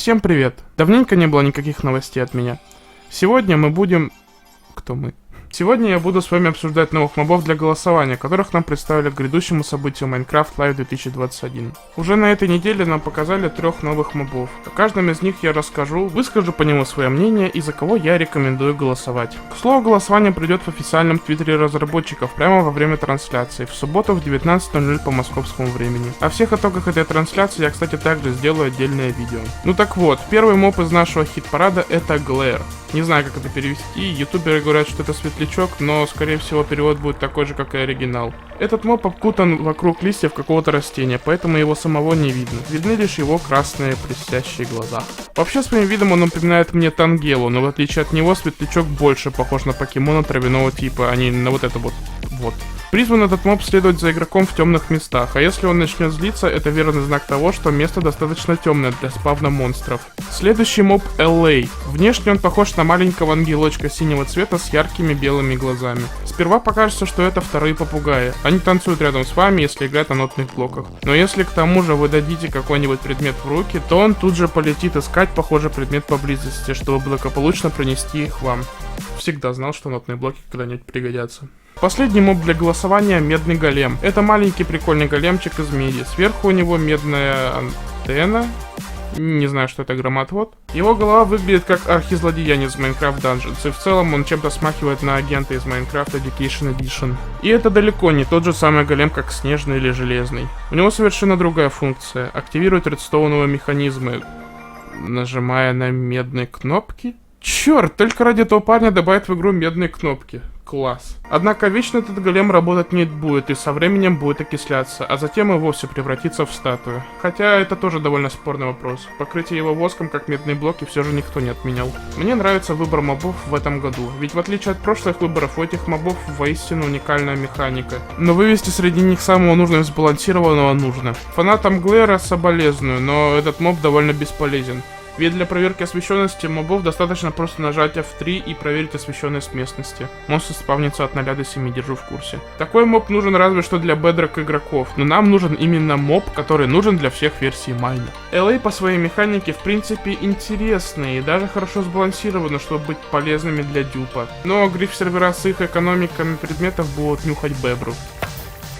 Всем привет! Давненько не было никаких новостей от меня. Сегодня мы будем... Кто мы? Сегодня я буду с вами обсуждать новых мобов для голосования, которых нам представили к грядущему событию Minecraft Live 2021. Уже на этой неделе нам показали 3 новых мобов. О каждом из них я расскажу, выскажу по нему свое мнение и за кого я рекомендую голосовать. К слову, голосование пройдет в официальном твиттере разработчиков прямо во время трансляции, в субботу в 19:00 по московскому времени. О всех итогах этой трансляции я, кстати, также сделаю отдельное видео. Ну так вот, первый моб из нашего хит-парада это Glare. Не знаю, как это перевести, ютуберы говорят, что это светлячок, но, скорее всего, перевод будет такой же, как и оригинал. Этот моб обкутан вокруг листьев какого-то растения, поэтому его самого не видно. Видны лишь его красные блестящие глаза. Вообще, своим видом он напоминает мне Тангелу, но в отличие от него, светлячок больше похож на покемона травяного типа, а не на вот это вот. Призван этот моб следовать за игроком в темных местах, а если он начнет злиться, это верный знак того, что место достаточно темное для спавна монстров. Следующий моб LA. Внешне он похож на маленького ангелочка синего цвета с яркими белыми глазами. Сперва покажется, что это вторые попугаи. Они танцуют рядом с вами, если играть на нотных блоках. Но если к тому же вы дадите какой-нибудь предмет в руки, то он тут же полетит искать похожий предмет поблизости, чтобы благополучно пронести их вам. Всегда знал, что нотные блоки когда-нибудь пригодятся. Последний моб для голосования — медный голем. Это маленький прикольный големчик из меди. Сверху у него медная антенна. Не знаю, что это, громоотвод. Его голова выглядит как архизлодеяние из Minecraft Dungeons, и в целом он чем-то смахивает на агента из Minecraft Education Edition. И это далеко не тот же самый голем, как снежный или железный. У него совершенно другая функция. Активирует редстоуновые механизмы, нажимая на медные кнопки. Черт, только ради этого парня добавят в игру медные кнопки. Класс. Однако вечно этот голем работать не будет и со временем будет окисляться, а затем и вовсе превратиться в статую. Хотя это тоже довольно спорный вопрос. Покрытие его воском, как медные блоки, все же никто не отменял. Мне нравится выбор мобов в этом году, ведь в отличие от прошлых выборов, у этих мобов воистину уникальная механика. Но вывести среди них самого нужного и сбалансированного нужно. Фанатам Глэра соболезную, но этот моб довольно бесполезен. Ведь для проверки освещенности мобов достаточно просто нажать F3 и проверить освещенность местности. Монстр спавнится от 0 до 7, держу в курсе. Такой моб нужен разве что для бедрок игроков, но нам нужен именно моб, который нужен для всех версий майна. LA по своей механике в принципе интересные и даже хорошо сбалансированы, чтобы быть полезными для дюпа. Но гриф-сервера с их экономиками предметов будут нюхать бебру.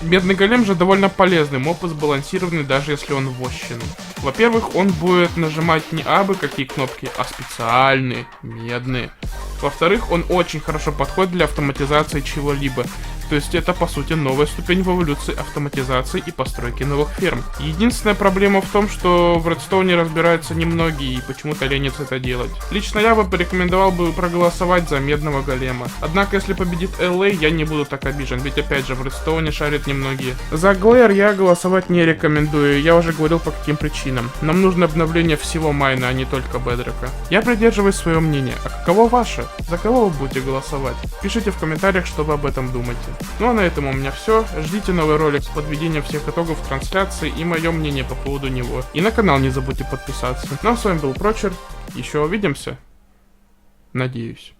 Медный голем же довольно полезный моб и сбалансированный, даже если он вощенный. Во-первых, он будет нажимать не абы какие кнопки, а специальные, медные. Во-вторых, он очень хорошо подходит для автоматизации чего-либо. То есть это, по сути, новая ступень в эволюции автоматизации и постройки новых ферм. Единственная проблема в том, что в Редстоуне разбираются немногие и почему-то ленятся это делать. Лично я бы порекомендовал бы проголосовать за медного голема. Однако, если победит LA, я не буду так обижен, ведь опять же в Редстоуне шарят немногие. За Glare я голосовать не рекомендую, я уже говорил по каким причинам. Нам нужно обновление всего майна, а не только бедрока. Я придерживаюсь своего мнения, а каково ваше? За кого вы будете голосовать? Пишите в комментариях, что вы об этом думаете. Ну а на этом у меня все. Ждите новый ролик с подведением всех итогов трансляции и мое мнение по поводу него. И на канал не забудьте подписаться. Ну а с вами был Прочер. Еще увидимся. Надеюсь.